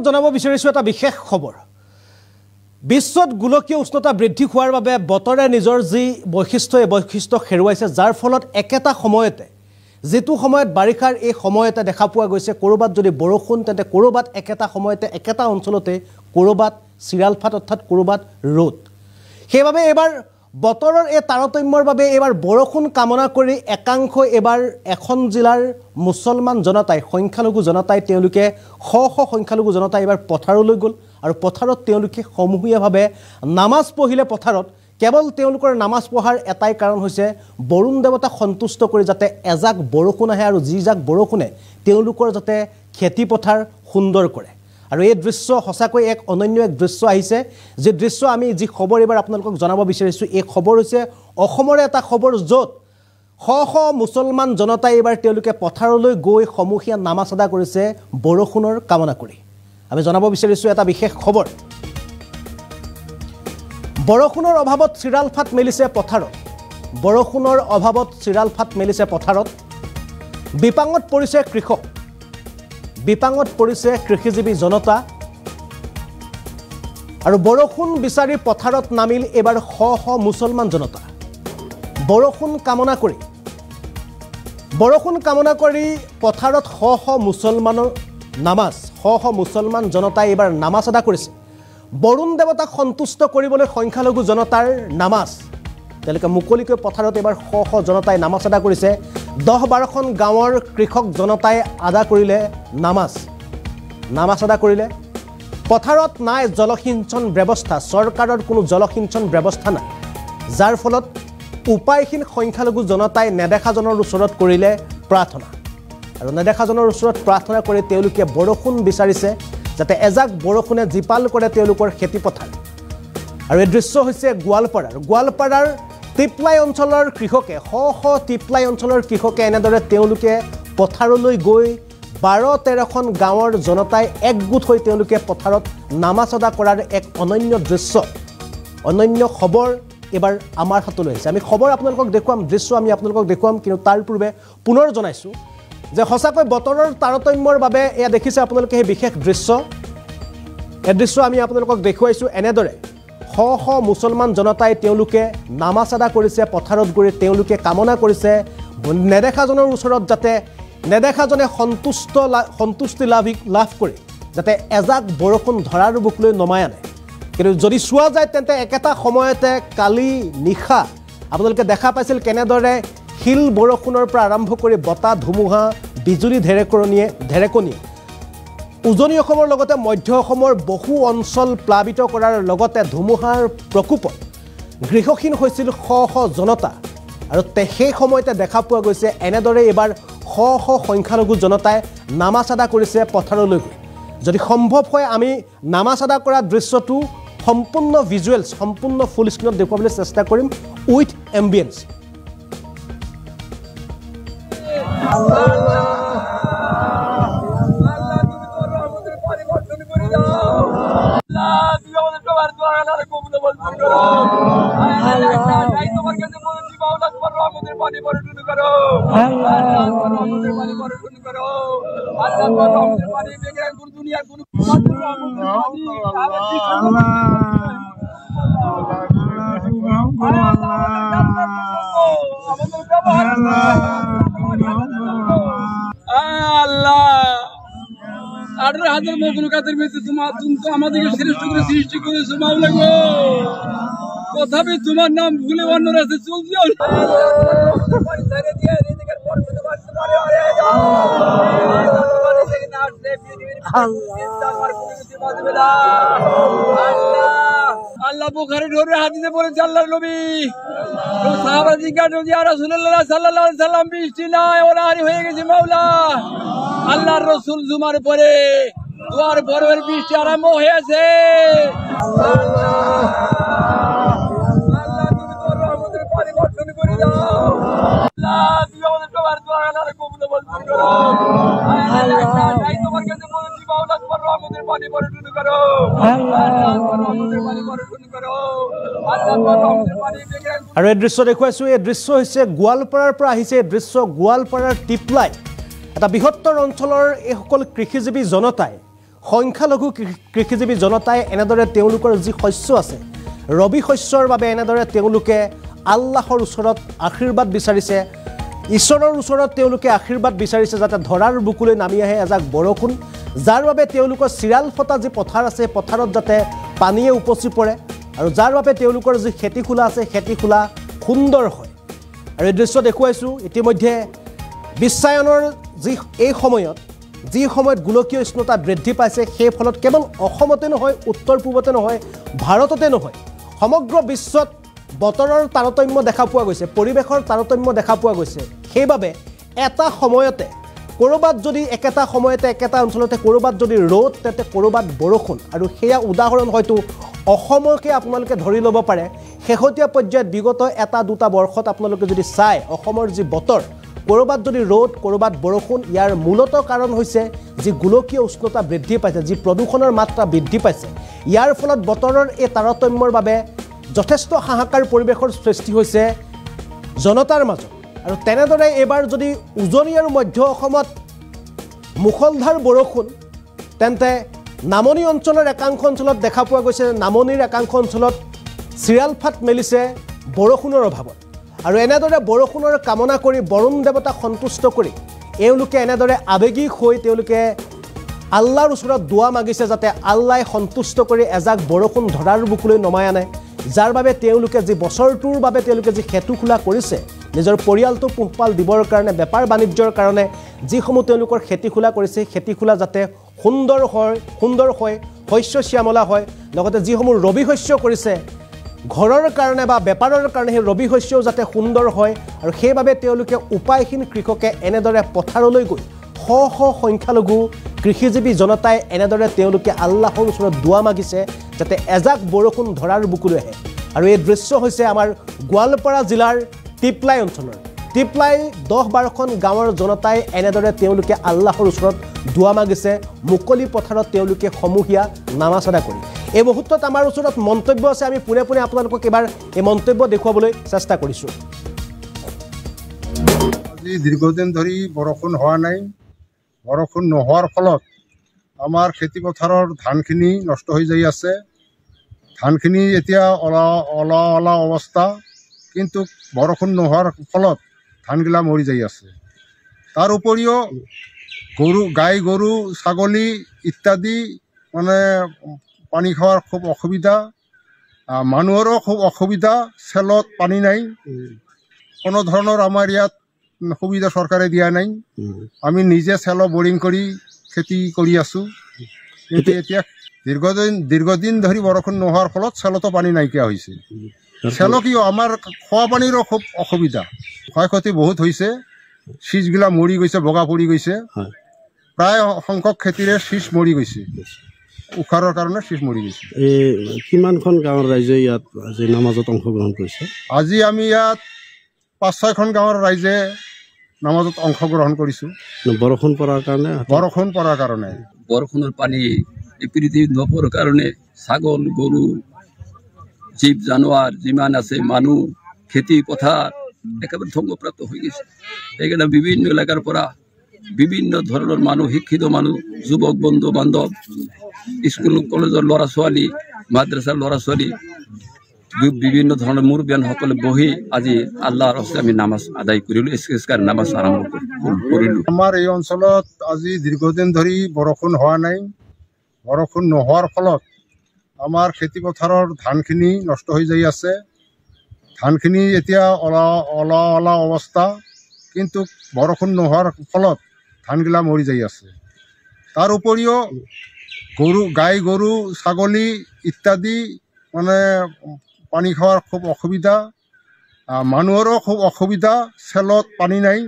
জনাব বিচাৰিছো এটা বিশেষ খবৰ বিশ্বত গোলকীয় উষ্ণতা বৃদ্ধি হোৱাৰ বাবে বতৰে নিজৰ যি বৈশিষ্ট্য হেৰুৱাইছে যাৰ ফলত একেটা সময়তে যেটো সময়ত বাৰিষাৰ এই সময়তে দেখা পোৱা গৈছে কৰবাত যদি বৰষুণ তেতে কৰবাত একেটা সময়তে একেটা অঞ্চলতে কৰবাত চিৰালফাট অৰ্থাৎ কৰবাত ৰ'দ সেইবাবে এবাৰ বতৰৰ এই তাৰতম্যৰ বাবে এবাৰ বৰষুণ কামনা কৰি একাংশ এবাৰ এখন জিলাৰ মুছলমান জনতাই সংখ্যালঘু জনতাই তেওঁলোকে শ সংখ্যালঘু জনতাই এবাৰ পথাৰলৈ গ'ল আৰু পথাৰত তেওঁলোকে সমূহীয়াভাৱে নামাজ পঢ়িলে পথাৰত কেৱল তেওঁলোকৰ নামাজ পঢ়াৰ এটাই কাৰণ হৈছে বৰুণ দেৱতা সন্তুষ্ট কৰি যাতে এজাক বৰষুণ আহে আৰু যি জাক বৰষুণে তেওঁলোকৰ যাতে খেতি পথাৰ সুন্দৰ কৰে আৰু এই দৃশ্য হসাকৈ এক অনন্য এক দৃশ্য আহিছে যে দৃশ্য আমি যি খবৰ এবাৰ আপোনালোকক জনাব বিচাৰিছো এই খবৰ হৈছে অসমৰ এটা খবৰ য'ত শ মুছলমান জনতাই এবাৰ তেওঁলোকে পথাৰলৈ গৈ সমূহীয়া নামাজ আদা কৰিছে বৰষুণৰ কামনা কৰি আমি জনাব বিচাৰিছো এটা বিশেষ খবৰ বৰষুণৰ অভাৱত চিৰালফাট মেলিছে পথাৰত বৰষুণৰ অভাৱত চিৰালফাট মেলিছে পথাৰত বিপাঙত পৰিছে কৃষক বিপাঙত পৰিছে কৃষিজীৱী জনতা আৰু বৰষুণ বিচাৰি পথাৰত নামিল এবাৰ শ মুছলমান জনতা বৰষুণ কামনা কৰি পথাৰত শ মুছলমানৰ নামাজ শ মুছলমান জনতাই এবাৰ নামাজ আদা কৰিছে বৰুণ দেৱতাক সন্তুষ্ট কৰিবলৈ সংখ্যালঘু জনতাৰ নামাজ তেওঁলোকে মুকলিকৈ পথাৰত এবাৰ শ জনতাই নামাজ আদা কৰিছে 10-12খন গাঁৱৰ কৃষক জনতাই আদা কৰিলে নামাজ আদা কৰিলে পথাৰত নাই জলসিঞ্চন ব্যৱস্থা চৰকাৰৰ কোনো জলসিঞ্চন ব্যৱস্থা নাই যাৰ ফলত উপায়হীন সংখ্যালঘু জনতাই নেদেখাজনৰ ওচৰত কৰিলে প্ৰাৰ্থনা আৰু নেদেখাজনৰ ওচৰত প্ৰাৰ্থনা কৰি তেওঁলোকে বৰষুণ বিচাৰিছে যাতে এজাক বৰষুণে জিপাল কৰে তেওঁলোকৰ খেতি পথাৰ আৰু এই দৃশ্য হৈছে গোৱালপাৰাৰ টিপলাই অঞ্চলৰ কৃষকে শ টিপলাই অঞ্চলৰ কৃষকে এনেদৰে তেওঁলোকে পথাৰলৈ গৈ 12-13খন গাঁৱৰ জনতাই একগোট হৈ তেওঁলোকে পথাৰত নামাজ আদা কৰাৰ এক অনন্য দৃশ্য অনন্য খবৰ এবাৰ আমাৰ হাতলৈ আহিছে আমি খবৰ আপোনালোকক দেখুৱাম দৃশ্য আমি আপোনালোকক দেখুৱাম কিন্তু তাৰ পূৰ্বে পুনৰ জনাইছো যে হসাকৈ বতৰৰ তাৰতম্যৰ বাবে এয়া দেখিছে আপোনালোকে এই বিশেষ দৃশ্য এই দৃশ্য আমি আপোনালোকক দেখুৱাইছো এনেদৰে শ মুছলমান জনতাই তেওঁলোকে নামাজ আদা কৰিছে পথাৰত গৈ তেওঁলোকে কামনা কৰিছে নেদেখাজনৰ ওচৰত যাতে নেদেখাজনে সন্তুষ্টি লাভ কৰি যাতে এজাক বৰষুণ ধৰাৰ বুকলৈ নমাই আনে কিন্তু যদি চোৱা যায় তেন্তে একেটা সময়তে কালি নিশা আপোনালোকে দেখা পাইছিল কেনেদৰে শিল বৰষুণৰ পৰা আৰম্ভ কৰি বতাহ ধুমুহা বিজুলী ঢেৰেকণিয়ে উজনি অসমৰ লগতে মধ্য অসমৰ বহু অঞ্চল প্লাবিত কৰাৰ লগতে ধুমুহাৰ প্ৰকোপত গৃহহীন হৈছিল শ জনতা আৰু সেই সময়তে দেখা পোৱা গৈছে এনেদৰে এবাৰ শ সংখ্যালঘু জনতাই নামাজ আদা কৰিছে পথাৰলৈ গৈ যদি সম্ভৱ হয় আমি নামাজ আদা কৰা দৃশ্যটো সম্পূৰ্ণ ভিজুৱেলছ সম্পূৰ্ণ ফুল স্ক্ৰীনত দেখুৱাবলৈ চেষ্টা কৰিম উইথ এম্বিয়েন্স সৃষ্টি করেছো মাওলা গো তথাপি তোমার নাম ভুলে অন্য রাস্তায় চলছিও আল্লাহ বুখারী ধরে হাদিসে বলেছে আল্লাহর নবী সাহাবা জিজ্ঞাসা করলেন ইয়া রাসূলুল্লাহ সাল্লাল্লাহু আলাইহি সাল্লাম বৃষ্টি নাই ওরাহারি হয়ে গেছে মাওলা আল্লাহর রাসূল জুমার পরে দুয়ার পরের বৃষ্টি আরম্ভ হয়েছে পরিবর্তন করে দাও আল্লাহ তুমি আমাদের সবার দোয়া আল্লাহর কবুল মঞ্জুর করো আল্লাহ তোমার কাছে বলছি মাওলা তোমার রহমতের পানি বর্ষণ করো আল্লাহ তোমার রহমতের পানি বর্ষণ করো আল্লাহ তোমার রহমতের পানি আৰু এই দৃশ্য দেখুৱাইছো এই দৃশ্য হৈছে গোৱালপাৰাৰ পৰা আহিছে এই দৃশ্য গোৱালপাৰাৰ টিপলাই এটা বৃহত্তৰ অঞ্চলৰ এই সকল কৃষিজীৱী জনতাই সংখ্যালঘু কৃষিজীৱী জনতাই এনেদৰে তেওঁলোকৰ যি শস্য আছে ৰবি শস্যৰ বাবে এনেদৰে তেওঁলোকে আল্লাহৰ ওচৰত আশীৰ্বাদ বিচাৰিছে ঈশ্বৰৰ ওচৰত তেওঁলোকে আশীৰ্বাদ বিচাৰিছে যাতে ধৰাৰ বুকুলৈ নামি আহে এজাক বৰষুণ যাৰ বাবে তেওঁলোকৰ চিৰাল ফটা যি পথাৰ আছে পথাৰত যাতে পানীয়ে উপচি পৰে আৰু যাৰ বাবে তেওঁলোকৰ যি খেতি খোলা আছে খেতি খোলা সুন্দৰ হয় আৰু এই দৃশ্য দেখুৱাইছোঁ ইতিমধ্যে বিশ্বায়নৰ এই সময়ত যি সময়ত গোলকীয় উষ্ণতা বৃদ্ধি পাইছে সেই ফলত কেৱল অসমতে নহয় উত্তৰ পূবতে নহয় ভাৰততে নহয় সমগ্ৰ বিশ্বত বতৰৰ তাৰতম্য দেখা পোৱা গৈছে পৰিৱেশৰ তাৰতম্য দেখা পোৱা গৈছে সেইবাবে এটা সময়তে কৰবাত যদি একেটা সময়তে একেটা অঞ্চলতে কৰবাত যদি ৰ'দ তেতে কৰবাত বৰষুণ আৰু সেয়া উদাহৰণ হয়তো অসমকে আপোনালোকে ধৰি ল'ব পাৰে শেহতীয়া পৰ্যায়ত বিগত এটা দুটা বৰ্ষত আপোনালোকে যদি চাই অসমৰ যি বতৰ কৰবাত যদি ৰ'দ কৰবাত বৰষুণ ইয়াৰ মূলত কাৰণ হৈছে যি গোলকীয় উষ্ণতা বৃদ্ধি পাইছে যি প্ৰদূষণৰ মাত্ৰা বৃদ্ধি পাইছে ইয়াৰ ফলত বতৰৰ এই তাৰতম্যৰ বাবে যথেষ্ট হাহাকাৰ পৰিৱেশৰ সৃষ্টি হৈছে জনতাৰ মাজত আৰু তেনেদৰে এবাৰ যদি উজনি আৰু মধ্য অসমত মুখলধাৰ বৰষুণ তেন্তে নামনি অঞ্চলৰ একাংশ অঞ্চলত দেখা পোৱা গৈছে নামনিৰ একাংশ অঞ্চলত চিৰাল ফাট মেলিছে বৰষুণৰ অভাৱত আৰু এনেদৰে বৰষুণৰ কামনা কৰি বৰুণ দেৱতাক সন্তুষ্ট কৰি এওঁলোকে এনেদৰে আৱেগিক হৈ তেওঁলোকে আল্লাহৰ ওচৰত দোৱা মাগিছে যাতে আল্লাহে সন্তুষ্ট কৰি এজাক বৰষুণ ধৰাৰ বুকুলৈ নমাই আনে যাৰ বাবে তেওঁলোকে যি বছৰটোৰ বাবে তেওঁলোকে যি খেতু খোলা কৰিছে নিজৰ পৰিয়ালটো পোহপাল দিবৰ কাৰণে বেপাৰ বাণিজ্যৰ কাৰণে যিসমূহ তেওঁলোকৰ খেতি খোলা কৰিছে খেতি খোলা যাতে সুন্দৰ হয় শস্য শ্যামলা হয় লগতে যিসমূহ ৰবি শস্য কৰিছে ঘৰৰ কাৰণে বা বেপাৰৰ কাৰণে সেই ৰবি শস্যও যাতে সুন্দৰ হয় আৰু সেইবাবে তেওঁলোকে উপায়হীন কৃষকে এনেদৰে পথাৰলৈ গৈ শ শ সংখ্যালঘু কৃষিজীৱী জনতাই এনেদৰে তেওঁলোকে আল্লাহৰ ওচৰত দোৱা মাগিছে যাতে এজাক বৰষুণ ধৰাৰ বুকুলৈ আহে আৰু এই দৃশ্য হৈছে আমাৰ গোৱালপাৰা জিলাৰ টিপলাই অঞ্চলৰ টিপলাই 10-12খন গাঁৱৰ জনতাই এনেদৰে তেওঁলোকে আল্লাহৰ ওচৰত দোৱা মাগিছে মুকলি পথাৰত তেওঁলোকে সমূহীয়া নামাজ আদা কৰি এই মুহূৰ্তত আমাৰ ওচৰত মন্তব্য আছে আমি পুনে পুনে আপোনালোকক এবাৰ এই মন্তব্য দেখুৱাবলৈ চেষ্টা কৰিছোঁ আজি দীৰ্ঘদিন ধৰি বৰষুণ হোৱা নাই বৰষুণ নোহোৱাৰ ফলত আমাৰ খেতি পথাৰৰ ধানখিনি নষ্ট হৈ যাই আছে ধানখিনি এতিয়া অলা অৱস্থা কিন্তু বৰষুণ নোহোৱাৰ ফলত ধানগিলা মৰি যাই আছে তাৰ উপৰিও গাই গৰু ছাগলী ইত্যাদি মানে পানী খাওয়াৰ খুব অসুবিধা মানুহৰো খুব অসুবিধা চেলত পানী নাই কোনো ধৰণৰ আমাৰ ইয়াত সুবিধা চৰকাৰে দিয়া নাই আমি নিজে চেল বৰিং কৰি খেতি কৰি আছোঁ কিন্তু এতিয়া দীৰ্ঘদিন ধৰি বৰষুণ নোহোৱাৰ ফলত চেলতো পানী নাইকিয়া হৈছে চেল কিয় আমাৰ খোৱা পানীৰো খুব অসুবিধা ক্ষয় ক্ষতি বহুত হৈছে শীষগিলা মৰি গৈছে বগা পৰি গৈছে প্ৰায় সংখ্যক খেতিৰে শীষ মৰি গৈছে উখাৰৰ কাৰণে শীষ মৰি গৈছে কিমানখন গাঁৱৰ ৰাইজে ইয়াত আজি নামাজত অংশগ্ৰহণ কৰিছে আজি আমি ইয়াত 5-6খন গাঁৱৰ ৰাইজে নামাজত অংশগ্ৰহণ কৰিছোঁ বৰষুণ পৰাৰ কাৰণে বৰষুণৰ পানী পৃথিৱীত নপৰাৰ কাৰণে ছাগল গৰু জীৱ জানোৱাৰ যিমান আছে মানুহ খেতি পথাৰ একেবাৰে ধ্বংসপ্ৰাপ্ত হৈ গৈছে সেইকাৰণে বিভিন্ন এলেকাৰ পৰা বিভিন্ন ধৰণৰ মানুহ শিক্ষিত মানুহ যুৱক বন্ধু বান্ধৱ স্কুল কলেজৰ ল'ৰা ছোৱালী মাদ্ৰাছাৰ ল'ৰা ছোৱালী বিভিন্ন ধৰণৰ মুৰব্বীয়ানসকলে বহি আজি আল্লাহৰ হস্তে আমি নামাজ আদায় কৰিলোঁ ইস্তিস্কাৰ নামাজ আৰম্ভ কৰিলোঁ আমাৰ এই অঞ্চলত আজি দীৰ্ঘদিন ধৰি বৰষুণ হোৱা নাই বৰষুণ নোহোৱাৰ ফলত আমাৰ খেতি পথাৰৰ ধানখিনি নষ্ট হৈ যাই আছে ধানখিনি এতিয়া অলা অৱস্থা কিন্তু বৰষুণ নোহোৱাৰ ফলত ধানগিলা মৰি যাই আছে তাৰ উপৰিও গাই গৰু ছাগলী ইত্যাদি মানে পানী খাওয়াৰ খুব অসুবিধা মানুহৰো খুব অসুবিধা চেলত পানী নাই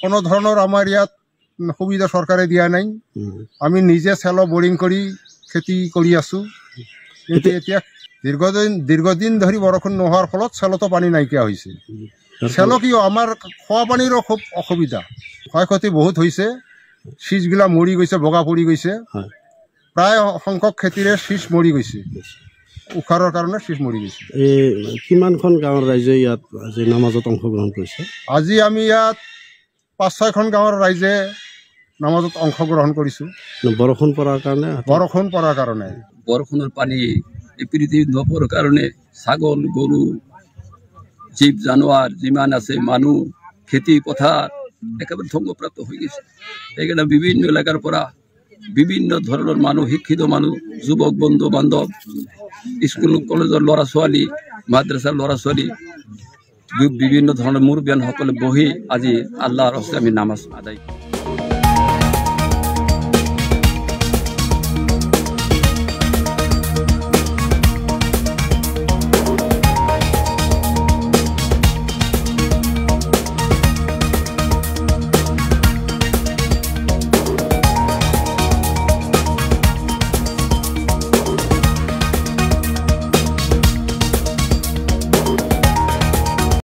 কোনো ধৰণৰ আমাৰ ইয়াত সুবিধা চৰকাৰে দিয়া নাই আমি নিজে চেল বৰিং কৰি খেতি কৰি আছোঁ কিন্তু এতিয়া দীৰ্ঘদিন ধৰি বৰষুণ নোহোৱাৰ ফলত চেলতো পানী নাইকিয়া হৈছে চেল কিয় আমাৰ খোৱা পানীৰো খুব অসুবিধা ক্ষয় ক্ষতি বহুত হৈছে শীষগিলা মৰি গৈছে বগা পৰি গৈছে প্ৰায় সংখ্যক খেতিৰে শীষ মৰি গৈছে উখাৰৰ কাৰণে শীষ মৰি গৈছে কিমানখন গাঁৱৰ ৰাইজে ইয়াত আজি নামাজত অংশগ্ৰহণ কৰিছে আজি আমি ইয়াত 5-6খন গাঁৱৰ ৰাইজে নামাজত অংশগ্ৰহণ কৰিছোঁ। বৰষুণ পৰাৰ কাৰণে বৰষুণ পৰাৰ কাৰণে বৰষুণৰ পানী এই পৃথিৱীত নপৰাৰ কাৰণে ছাগল গৰু জীৱ জানোৱাৰ যিমান আছে মানুহ খেতি পথাৰ একেবাৰে ধ্বংসপ্ৰাপ্ত হৈ গৈছে। সেইকাৰণে বিভিন্ন এলেকাৰ পৰা বিভিন্ন ধৰণৰ মানুহ শিক্ষিত মানুহ যুৱক বন্ধু বান্ধৱ স্কুল কলেজৰ ল'ৰা ছোৱালী মাদ্ৰাছাৰ ল'ৰা ছোৱালী বিভিন্ন ধৰণৰ মুৰব্বীয়ানসকলে বহি আজি আল্লাহৰ হস্তে আমি নামাজ আদায়